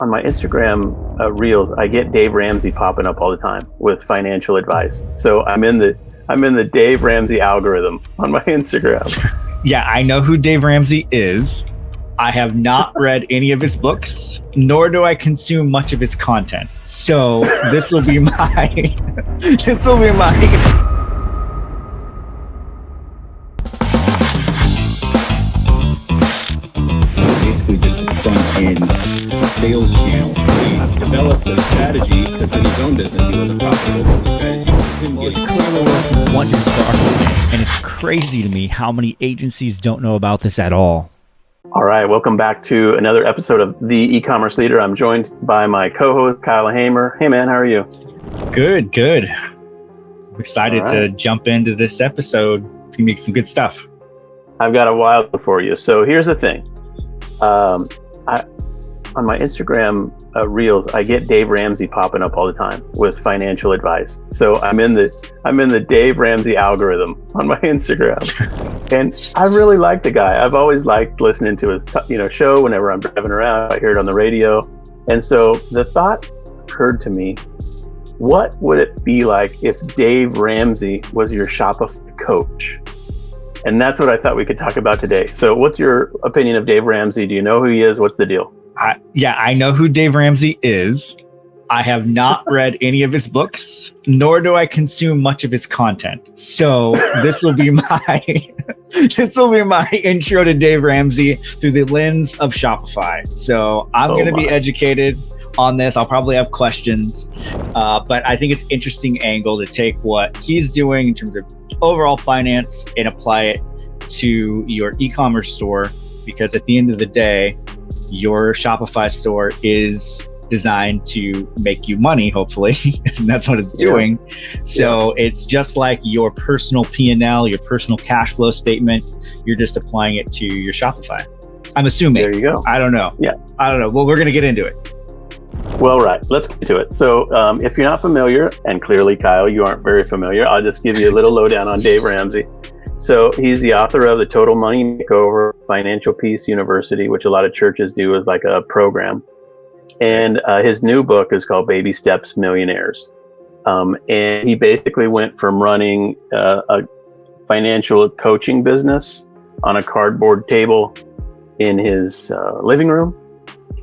On my Instagram reels, I get Dave Ramsey popping up all the time with financial advice. So I'm in the Dave Ramsey algorithm on my Instagram. Yeah, I know who Dave Ramsey is. I have not read any of his books, nor do I consume much of his content. So this will be my basically just a front-end sales channel. He developed a strategy because in his own business he wasn't profitable with the strategy. It's clearly working wonders for our clients, and it's crazy to me how many agencies don't know about this at all. All right, welcome back to another episode of The E-Commerce Leader. I'm joined by my co-host, Kyle Hamer. Hey man, how are you? Good. I'm excited to jump into this episode. It's gonna be some good stuff. I've got a wild one for you. So here's the thing. On my Instagram reels, I get Dave Ramsey popping up all the time with financial advice. So I'm in the Dave Ramsey algorithm on my Instagram, and I really like the guy. I've always liked listening to his show whenever I'm driving around. I hear it on the radio, and so the thought occurred to me: what would it be like if Dave Ramsey was your Shopify coach? And that's what I thought we could talk about today. So what's your opinion of Dave Ramsey? Do you know who he is? What's the deal? I know who Dave Ramsey is. I have not read any of his books, nor do I consume much of his content. So this will be my intro to Dave Ramsey through the lens of Shopify. So I'm going to be educated on this. I'll probably have questions, but I think it's an interesting angle to take what he's doing in terms of overall finance and apply it to your e-commerce store, because at the end of the day, your Shopify store is designed to make you money, hopefully, and that's what it's doing. So it's just like your personal P&L, your personal cash flow statement. You're just applying it to your Shopify. I'm assuming. There you go. I don't know. Yeah. I don't know. Well, we're going to get into it. Well, right. Let's get to it. So if you're not familiar, and clearly, Kyle, you aren't very familiar, I'll just give you a little lowdown on Dave Ramsey. So he's the author of the Total Money Makeover Financial Peace University, which a lot of churches do as like a program. And his new book is called Baby Steps, Millionaires. And he basically went from running a financial coaching business on a cardboard table in his living room,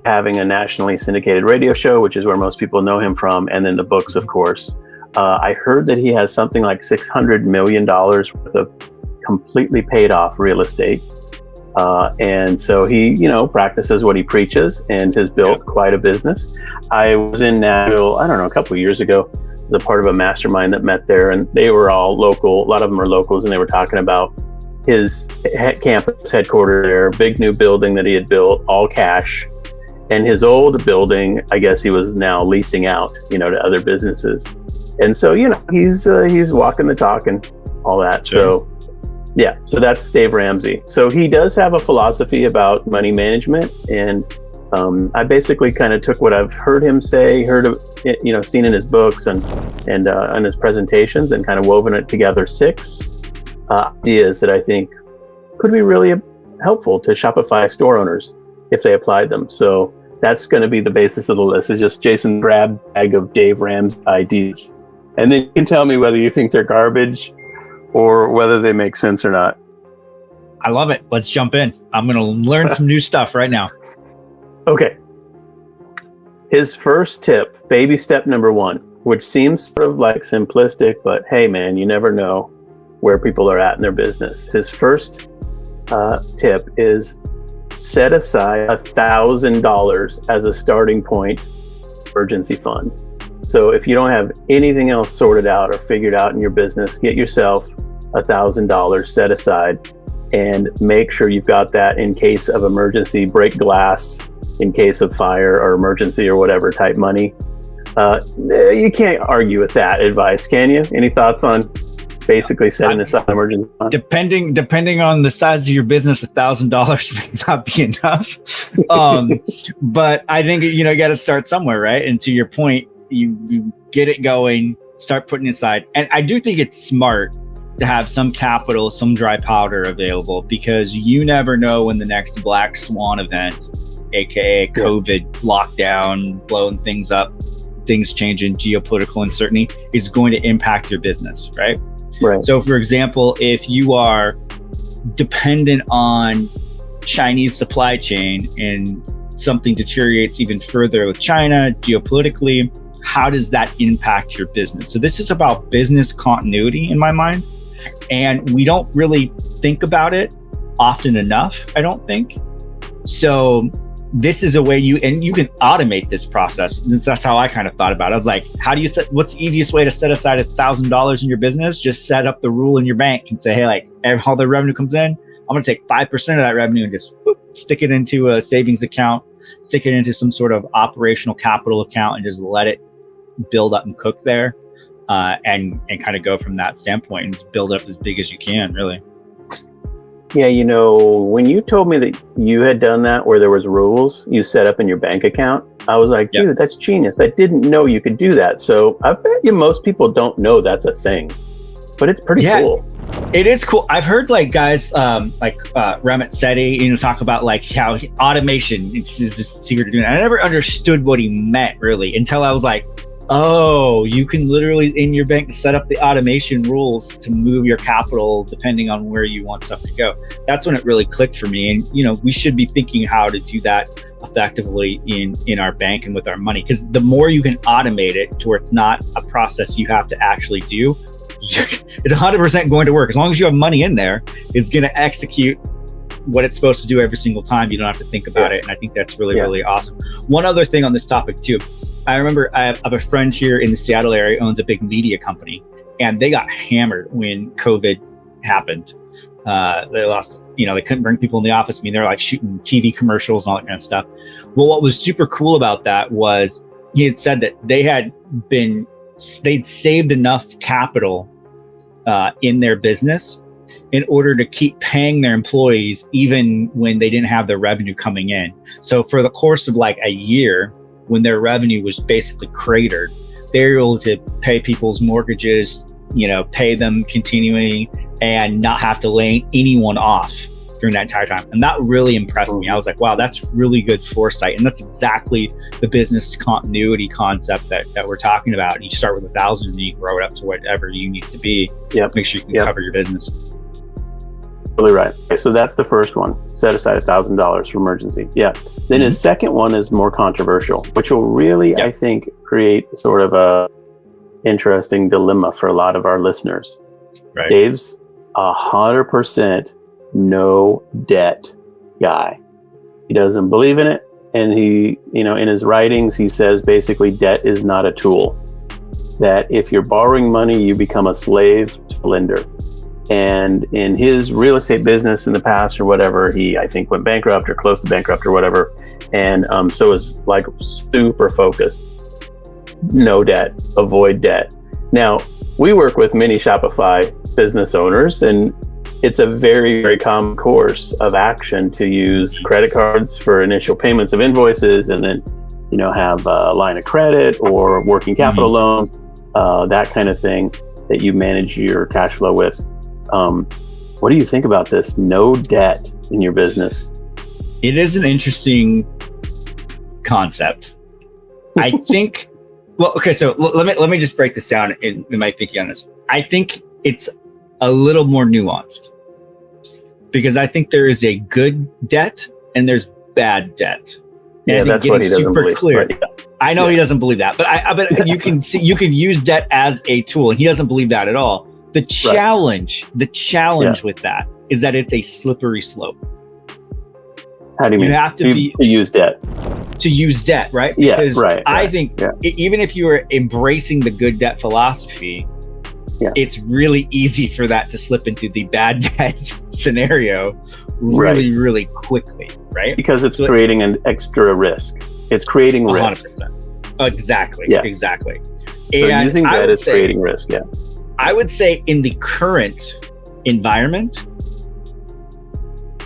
having a nationally syndicated radio show, which is where most people know him from, and then the books, of course. I heard that he has something like $600 million worth of completely paid off real estate. And so he, practices what he preaches and has built quite a business. I was in Nashville, a couple of years ago, as a part of a mastermind that met there, and they were all local. A lot of them are locals, and they were talking about his campus headquarters there, big new building that he had built, all cash. And his old building, I guess he was now leasing out, to other businesses. And so, he's walking the talk and all that. Sure. So that's Dave Ramsey. So he does have a philosophy about money management. And I basically kind of took what I've heard him say, seen in his books and on his presentations, and kind of woven it together 6 ideas that I think could be really helpful to Shopify store owners if they applied them. So that's going to be the basis of the list. It's just Jason grab bag of Dave Ramsey ideas. And then you can tell me whether you think they're garbage or whether they make sense or not. I love it. Let's jump in. I'm going to learn some new stuff right now. Okay. His first tip, baby step number 1, which seems sort of like simplistic, but hey man, you never know where people are at in their business. His first tip is set aside $1,000 as a starting point emergency fund. So if you don't have anything else sorted out or figured out in your business, get yourself $1,000 set aside and make sure you've got that in case of emergency, break glass, in case of fire or emergency or whatever type money. You can't argue with that advice, can you? Any thoughts on basically setting aside an emergency fund? Depending on the size of your business, $1,000 may not be enough. But I think, you got to start somewhere, right? And to your point, you get it going, start putting it aside. And I do think it's smart to have some capital, some dry powder available, because you never know when the next black swan event aka COVID lockdown, blowing things up, things changing, geopolitical uncertainty is going to impact your business, right? Right. So for example, if you are dependent on Chinese supply chain and something deteriorates even further with China geopolitically, how does that impact your business? So this is about business continuity in my mind. And we don't really think about it often enough, I don't think. So this is a way you can automate this process. That's how I kind of thought about it. I was like, what's the easiest way to set aside $1,000 in your business? Just set up the rule in your bank and say, hey, like all the revenue comes in, I'm going to take 5% of that revenue and just stick it into a savings account, stick it into some sort of operational capital account and just let it build up and cook there. And kind of go from that standpoint and build up as big as you can, really. Yeah, when you told me that you had done that where there was rules you set up in your bank account, I was like, dude, that's genius. I didn't know you could do that. So I bet you most people don't know that's a thing, but it's pretty cool. It is cool. I've heard like guys like Ramit Sethi, talk about like how automation is this secret to doing it. I never understood what he meant really until I was like, oh, you can literally in your bank set up the automation rules to move your capital depending on where you want stuff to go. That's when it really clicked for me. And, we should be thinking how to do that effectively in our bank and with our money. Because the more you can automate it to where it's not a process you have to actually do, it's 100% going to work. As long as you have money in there, it's going to execute what it's supposed to do every single time. You don't have to think about it. And I think that's really, really awesome. One other thing on this topic too. I remember I have a friend here in the Seattle area owns a big media company, and they got hammered when COVID happened. They lost, they couldn't bring people in the office. I mean, they're like shooting TV commercials and all that kind of stuff. Well, what was super cool about that was he had said that they'd saved enough capital in their business in order to keep paying their employees even when they didn't have the revenue coming in. So for the course of like a year, when their revenue was basically cratered, they were able to pay people's mortgages, pay them continuing and not have to lay anyone off during that entire time. And that really impressed me. I was like, wow, that's really good foresight. And that's exactly the business continuity concept that we're talking about. And you start with 1,000 and you grow it up to whatever you need to be. Make sure you can cover your business. Really right. Okay, so that's the first one. Set aside $1,000 for emergency. Then his second one is more controversial, which will really, I think, create sort of a interesting dilemma for a lot of our listeners. Right. Dave's 100% no debt guy. He doesn't believe in it, and he, in his writings, he says basically debt is not a tool. That if you're borrowing money, you become a slave to the lender. And in his real estate business in the past or whatever, he, I think, went bankrupt or close to bankrupt or whatever. And so is like super focused. No debt, avoid debt. Now, we work with many Shopify business owners, and it's a very, very common course of action to use credit cards for initial payments of invoices and then, have a line of credit or working capital loans, that kind of thing that you manage your cash flow with. What do you think about this? No debt in your business. It is an interesting concept. I think, so let me just break this down in my thinking on this. I think it's a little more nuanced because I think there is a good debt and there's bad debt. And I think that's what he doesn't believe. Clear. Right, I know he doesn't believe that, but you can see, you can use debt as a tool, and he doesn't believe that at all. The challenge with that is that it's a slippery slope. How do you mean? You have to use debt. To use debt, right? Because I think even if you are embracing the good debt philosophy, it's really easy for that to slip into the bad debt scenario really, really quickly, right? Because it's creating an extra risk. It's creating risk. 100%. Exactly. So using debt is creating risk, I would say in the current environment,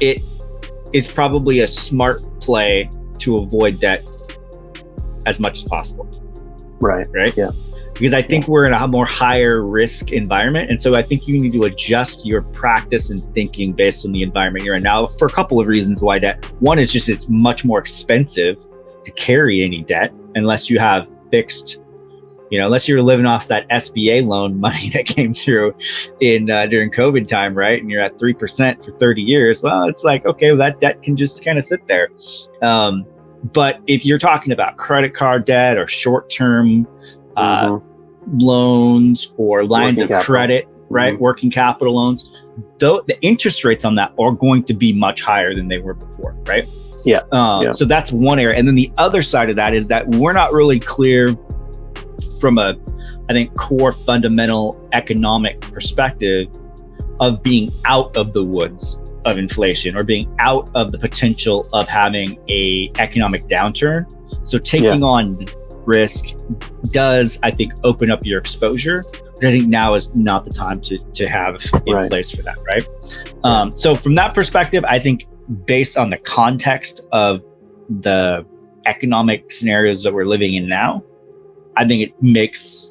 it is probably a smart play to avoid debt as much as possible. Right. Yeah. because I think we're in a more higher risk environment. And so I think you need to adjust your practice and thinking based on the environment you're in now, for a couple of reasons why debt. One is just it's much more expensive to carry any debt unless you have fixed, unless you're living off that SBA loan money that came through in during COVID time, right? And you're at 3% for 30 years. Well, it's like, okay, well, that debt can just kind of sit there. But if you're talking about credit card debt or short-term loans or lines of credit, right? Working capital loans, though the interest rates on that are going to be much higher than they were before, right? So that's one area. And then the other side of that is that we're not really clear from a, I think, core fundamental economic perspective of being out of the woods of inflation or being out of the potential of having a economic downturn. So taking on risk does, I think, open up your exposure, but I think now is not the time to have in place for that, right? So from that perspective, I think based on the context of the economic scenarios that we're living in now, I think it makes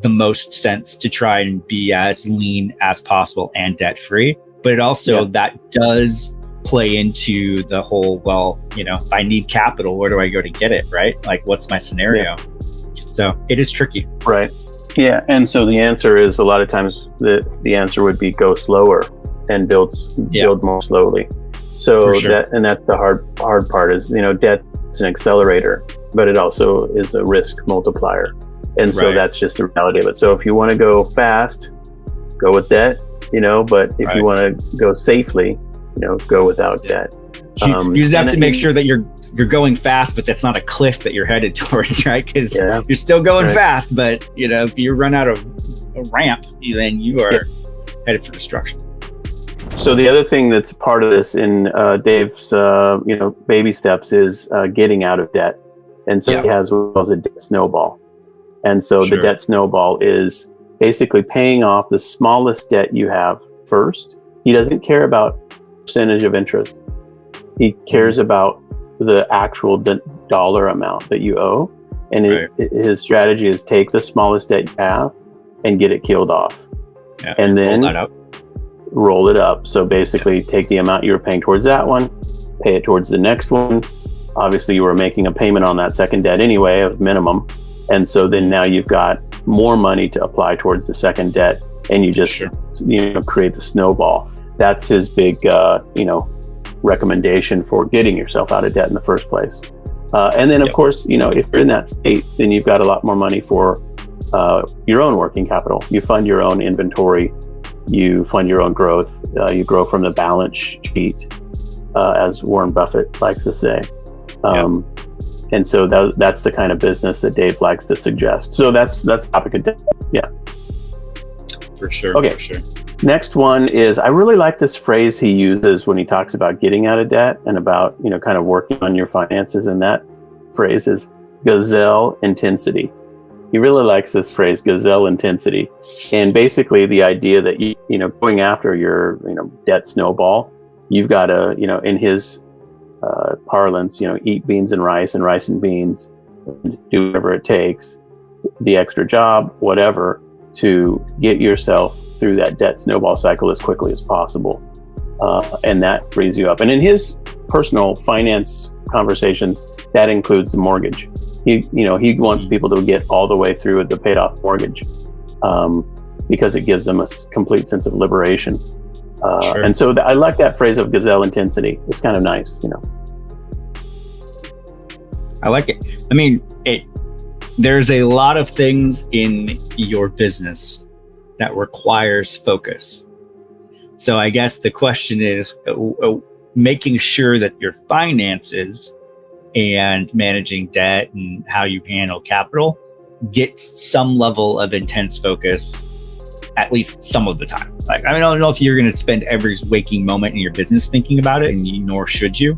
the most sense to try and be as lean as possible and debt free. But it also, that does play into the whole, well, if I need capital, where do I go to get it, right? Like, what's my scenario? So it is tricky. Right. Yeah. And so the answer is, a lot of times the answer would be go slower and build more slowly. So that's the hard part is, debt's an accelerator, but it also is a risk multiplier. And so that's just the reality of it. So if you want to go fast, go with debt, but if you want to go safely, go without debt. You just have to make sure that you're going fast, but that's not a cliff that you're headed towards, right? Because you're still going fast, but if you run out of a ramp, then you are headed for destruction. So the other thing that's part of this in Dave's, baby steps is getting out of debt. And so he has what he calls a debt snowball. And so the debt snowball is basically paying off the smallest debt you have first. He doesn't care about percentage of interest. He cares about the actual dollar amount that you owe. And his strategy is take the smallest debt you have and get it killed off. And then roll it up. So basically take the amount you were paying towards that one, pay it towards the next one. Obviously you were making a payment on that second debt anyway of minimum. And so then now you've got more money to apply towards the second debt, and you just create the snowball. That's his big recommendation for getting yourself out of debt in the first place. And then of course, if you're in that state, then you've got a lot more money for your own working capital. You fund your own inventory, you fund your own growth, you grow from the balance sheet, as Warren Buffett likes to say. And so that's the kind of business that Dave likes to suggest. So that's the topic of debt. For sure. Okay. For sure. Next one is, I really like this phrase he uses when he talks about getting out of debt and about, kind of working on your finances. And that phrase is Gazelle intensity. He really likes this phrase, Gazelle intensity. And basically the idea that going after your, debt snowball, you've got to, in his parlance, eat beans and rice and beans, and do whatever it takes, the extra job, whatever, to get yourself through that debt snowball cycle as quickly as possible. And that frees you up. And in his personal finance conversations, that includes the mortgage. He wants people to get all the way through the paid off mortgage, because it gives them a complete sense of liberation. And so I like that phrase of Gazelle intensity. It's kind of nice, I like it. I mean, there's a lot of things in your business that requires focus. So I guess the question is making sure that your finances and managing debt and how you handle capital gets some level of intense focus at least some of the time. Like, I don't know if you're going to spend every waking moment in your business thinking about it, and nor should you,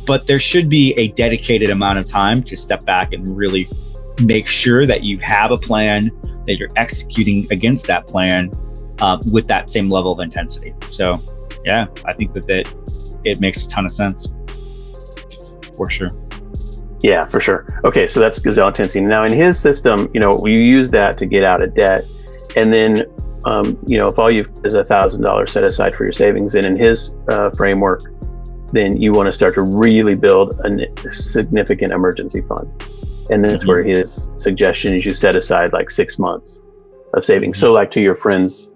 but there should be a dedicated amount of time to step back and really make sure that you have a plan, that you're executing against that plan with that same level of intensity. So I think that it makes a ton of sense for sure. Yeah, for sure. Okay, so that's Gazelle intensity. Now in his system, you use that to get out of debt, and then if all you've is $1,000 set aside for your savings, and in his framework, then you want to start to really build a significant emergency fund, and that's where his suggestion is you set aside like 6 months of savings. So like to your friend's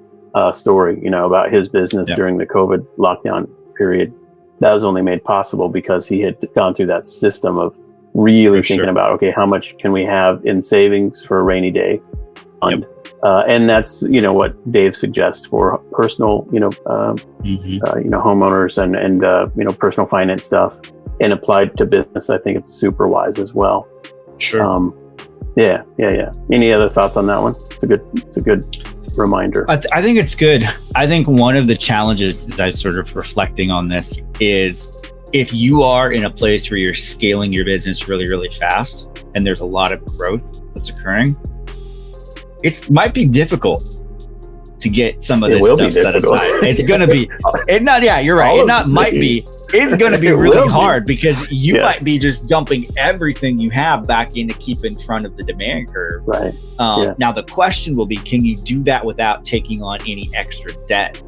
story, about his business during the COVID lockdown period, that was only made possible because he had gone through that system of really thinking about, okay, how much can we have in savings for a rainy day fund? And that's, what Dave suggests for personal, homeowners and personal finance stuff, and applied to business. I think it's super wise as well. Sure. Yeah. Any other thoughts on that one? It's a good reminder. I think it's good. I think one of the challenges, as I sort of reflecting on this, is if you are in a place where you're scaling your business really, really fast, and there's a lot of growth that's occurring, it might be difficult to get some of this stuff set aside. It's going to be, you're right. It's going to be really hard because you might be just dumping everything you have back in to keep in front of the demand curve. Right. Now the question will be, can you do that without taking on any extra debt?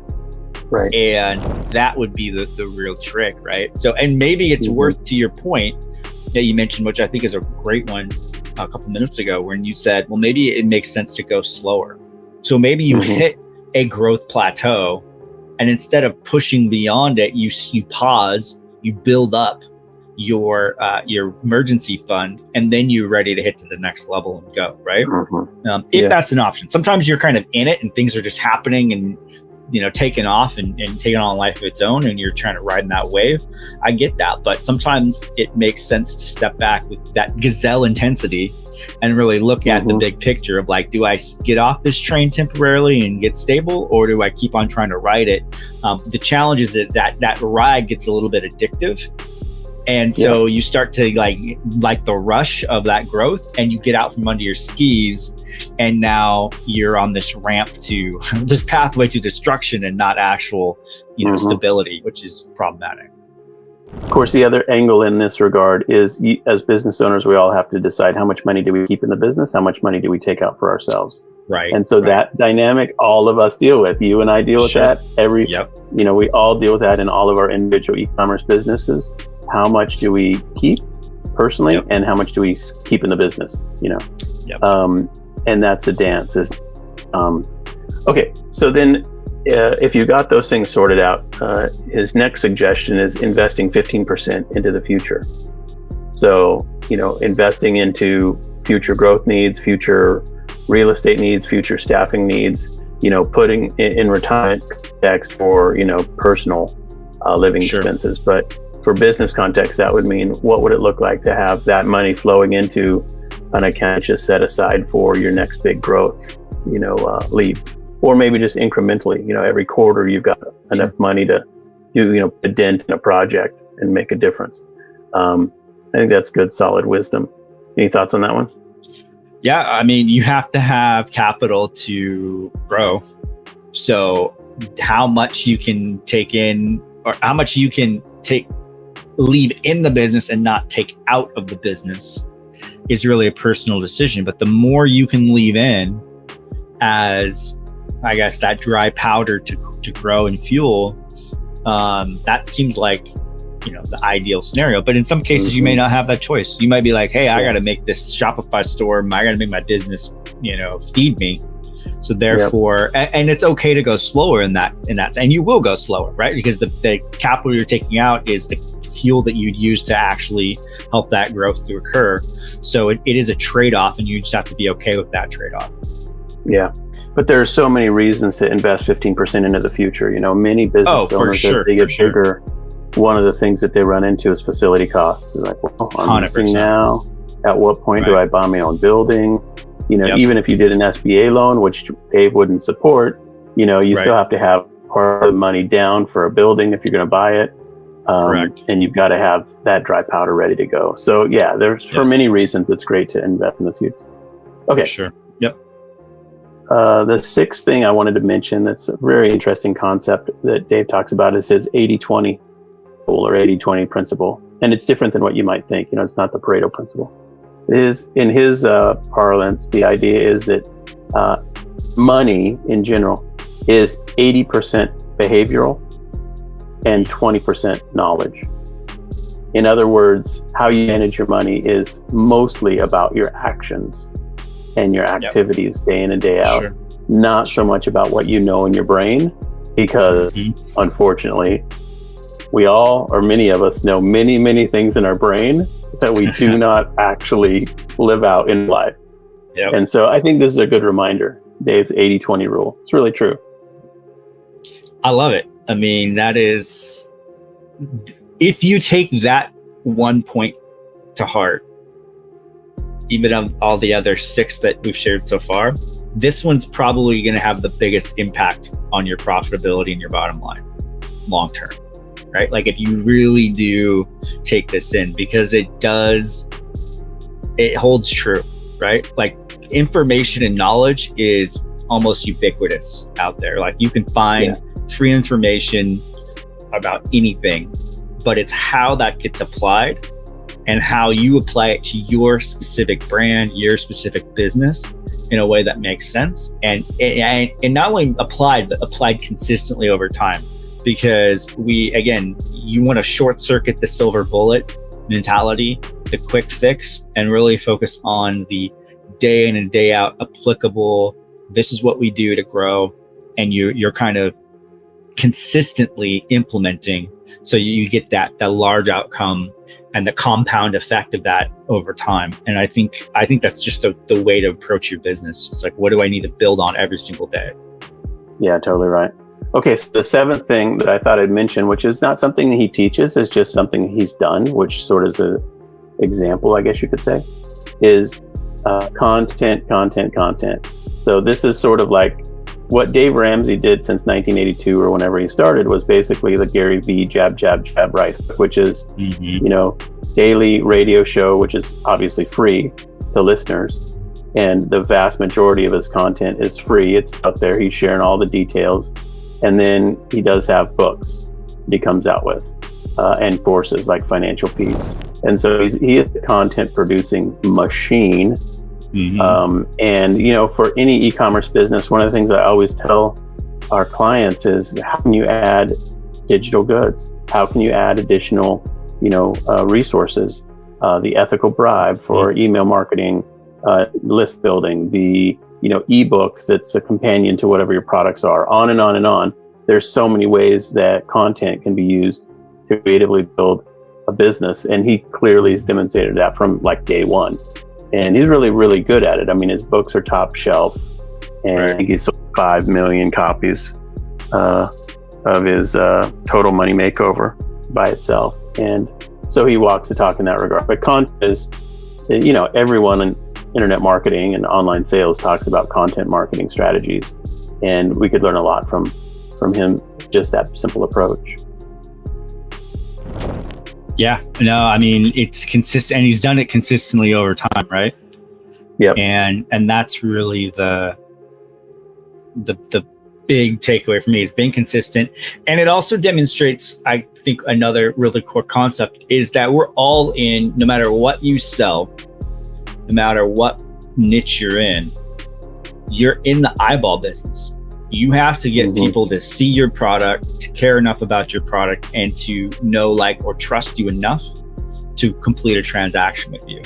Right. And that would be the real trick, right? So, and maybe it's worth, to your point that you mentioned, which I think is a great one a couple minutes ago, when you said, well, maybe it makes sense to go slower. So maybe you hit a growth plateau, and instead of pushing beyond it, you pause, you build up your emergency fund, and then you're ready to hit to the next level and go, right? If that's an option. Sometimes you're kind of in it and things are just happening and taking off and taking on a life of its own, and you're trying to ride in that wave. I get that, but sometimes it makes sense to step back with that Gazelle intensity and really look at the big picture of like, do I get off this train temporarily and get stable, or do I keep on trying to ride it? The challenge is that ride gets a little bit addictive. And so you start to like the rush of that growth, and you get out from under your skis, and now you're on this ramp to this pathway to destruction and not actual, stability, which is problematic. Of course, the other angle in this regard is, as business owners, we all have to decide how much money do we keep in the business, how much money do we take out for ourselves. Right. And so that dynamic, all of us deal with. You and I deal with that. We all deal with that in all of our individual e-commerce businesses. How much do we keep personally, and how much do we keep in the business? And that's a dance. Okay, so then if you got those things sorted out, his next suggestion is investing 15% into the future. So, investing into future growth needs, future real estate needs, future staffing needs, putting in retirement context for, personal living expenses. But for business context, that would mean, what would it look like to have that money flowing into an account just set aside for your next big growth, lead, or maybe just incrementally, every quarter you've got enough money to do, a dent in a project and make a difference. I think that's good, solid wisdom. Any thoughts on that one? Yeah, I mean, you have to have capital to grow. So how much you can take in, or how much you can leave in the business and not take out of the business, is really a personal decision. But the more you can leave in as, I guess, that dry powder to grow and fuel, that seems like, the ideal scenario. But in some cases, you may not have that choice. You might be like, hey, I got to make this Shopify store, I got to make my business, feed me. So therefore, and it's okay to go slower in that, and you will go slower, right? Because the capital you're taking out is the fuel that you'd use to actually help that growth to occur. So it is a trade-off, and you just have to be okay with that trade-off. Yeah. But there are so many reasons to invest 15% into the future. Many business owners, as they get bigger, one of the things that they run into is facility costs. It's like, well, I'm leasing now. At what point do I buy my own building? Even if you did an SBA loan, which Dave wouldn't support, you still have to have part of the money down for a building if you're going to buy it. Correct. And you've got to have that dry powder ready to go. So for many reasons, it's great to invest in the future. Okay. Sure. Yep. The sixth thing I wanted to mention, that's a very interesting concept that Dave talks about, is his 80-20 rule, or 80-20 principle. and it's different than what you might think. It's not the Pareto principle. In his parlance, the idea is that money in general is 80% behavioral and 20% knowledge. In other words, how you manage your money is mostly about your actions and your activities day in and day out, not so much about what you know in your brain, because unfortunately, we all, or many of us, know many, many things in our brain that we do not actually live out in life. And so I think this is a good reminder, Dave's 80-20 rule. It's really true. I love it. I mean, that is, if you take that one point to heart, even on all the other 6 that we've shared so far, this one's probably going to have the biggest impact on your profitability and your bottom line long term, right? Like if you really do take this in, because it holds true, right? Like information and knowledge is almost ubiquitous out there. Like you can find free information about anything, but it's how that gets applied and how you apply it to your specific brand, your specific business in a way that makes sense. And not only applied, but applied consistently over time. Because you want to short circuit the silver bullet mentality, the quick fix, and really focus on the day in and day out applicable, this is what we do to grow. And you're kind of consistently implementing, so you get that large outcome and the compound effect of that over time. And I think that's just the way to approach your business. It's like, what do I need to build on every single day? Yeah, totally right. Okay, so the 7th thing that I thought I'd mention, which is not something that he teaches, is just something he's done, which sort of is an example, I guess you could say, is content. So this is sort of like what Dave Ramsey did since 1982 or whenever he started, was basically the Gary V jab, right hook, which is, daily radio show, which is obviously free to listeners. And the vast majority of his content is free. It's out there. He's sharing all the details. And then he does have books he comes out with and courses like Financial Peace. And so he is a content producing machine. And, for any e-commerce business, one of the things I always tell our clients is, how can you add digital goods? How can you add additional, resources? The ethical bribe for email marketing, list building, the ebook that's a companion to whatever your products are, on and on and on. There's so many ways that content can be used to creatively build a business, and he clearly has demonstrated that from like day one. And he's really, really good at it. I mean, his books are top shelf, and I think he sold 5 million copies of his Total Money Makeover by itself. And so he walks the talk in that regard. But content is, everyone in internet marketing and online sales talks about content marketing strategies, and we could learn a lot from him, just that simple approach. Yeah, no, I mean, it's consistent, and he's done it consistently over time, right? Yeah. And that's really the big takeaway for me, is being consistent. And it also demonstrates, I think, another really core concept is that we're all in, no matter what you sell, no matter what niche you're in the eyeball business. You have to get people to see your product, to care enough about your product, and to know, like, or trust you enough to complete a transaction with you.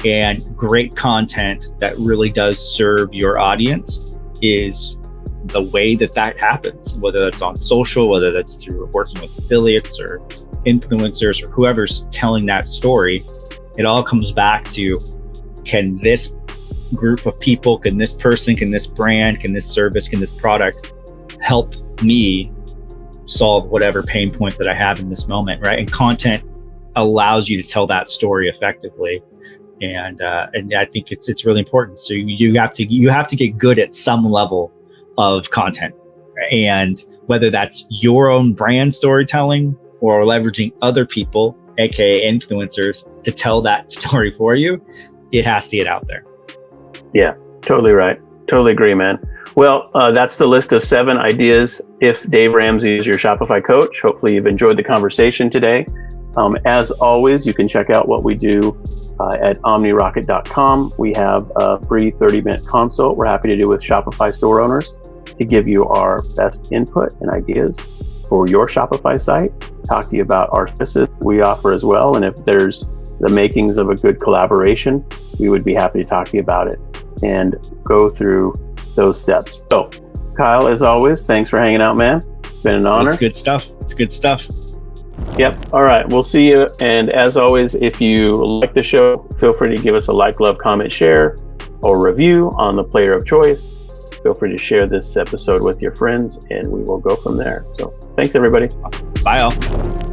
And great content that really does serve your audience is the way that happens, whether that's on social, whether that's through working with affiliates or influencers or whoever's telling that story. It all comes back to, can this group of people, can this person, can this brand, can this service, can this product help me solve whatever pain point that I have in this moment, right? And content allows you to tell that story effectively. And I think it's really important. So you have to get good at some level of content, right? And whether that's your own brand storytelling or leveraging other people, aka influencers, to tell that story for you, it has to get out there. Yeah, totally right. Totally agree, man. Well, that's the list of 7 ideas if Dave Ramsey is your Shopify coach. Hopefully you've enjoyed the conversation today. As always, you can check out what we do at OmniRocket.com. We have a free 30-minute consult we're happy to do with Shopify store owners to give you our best input and ideas for your Shopify site, talk to you about our services we offer as well. And if there's the makings of a good collaboration, we would be happy to talk to you about it and go through those steps. So, Kyle, as always, thanks for hanging out, man. It's been an honor. It's good stuff. It's good stuff. Yep. All right. We'll see you. And as always, if you like the show, feel free to give us a like, love, comment, share, or review on the player of choice. Feel free to share this episode with your friends, and we will go from there. So thanks, everybody. Awesome. Bye, all.